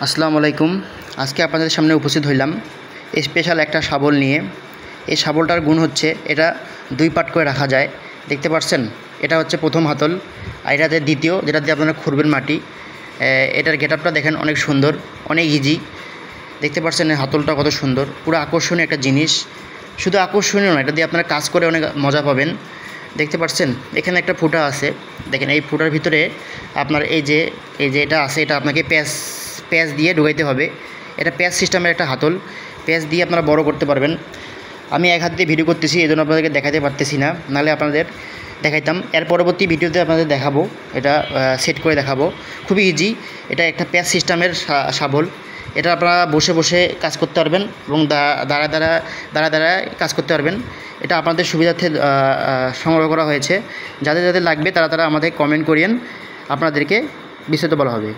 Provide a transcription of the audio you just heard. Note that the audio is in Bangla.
আসসালামু আলাইকুম। আজকে আপনাদের সামনে উপস্থিত হইলাম স্পেশাল একটা শাবল নিয়ে। এই শাবলটার গুণ হচ্ছে এটা দুই পাট করে রাখা যায়। দেখতে পাচ্ছেন, এটা হচ্ছে প্রথম হাতল, আর এটাতে দ্বিতীয়, যেটা দিয়ে আপনারা খুঁড়বেন মাটি। এটার গেটআপটা দেখেন, অনেক সুন্দর, অনেক ইজি। দেখতে পাচ্ছেন এই হাতলটা কত সুন্দর, পুরো আকর্ষণীয় একটা জিনিস। শুধু আকর্ষণীয় না, এটা দিয়ে আপনারা কাজ করে অনেক মজা পাবেন। দেখতে পাচ্ছেন এখানে একটা ফুটা আছে, দেখেন এই ফুটার ভিতরে আপনার এই যে এটা আছে, এটা আপনাকে প্যাচ দিয়ে ঢুকাইতে হবে। এটা প্যাচ সিস্টেমের একটা হাতল, প্যাচ দিয়ে আপনারা বড় করতে পারবেন। আমি এক হাত দিয়ে ভিডিও করতেছি, এই জন্য আপনাদেরকে দেখাতে পারতেছি না, নাহলে আপনাদের দেখাইতাম। এর পরবর্তী ভিডিওতে আপনাদের দেখাবো, এটা সেট করে দেখাবো। খুবই ইজি, এটা একটা প্যাচ সিস্টেমের শাবল। এটা আপনারা বসে বসে কাজ করতে পারবেন এবং দাঁড়া কাজ করতে পারবেন। এটা আপনাদের সুবিধার্থে সংগ্রহ করা হয়েছে। যাদের লাগবে তারা আমাদের কমেন্ট করিয়েন, আপনাদেরকে বিস্তারিত বলা হবে।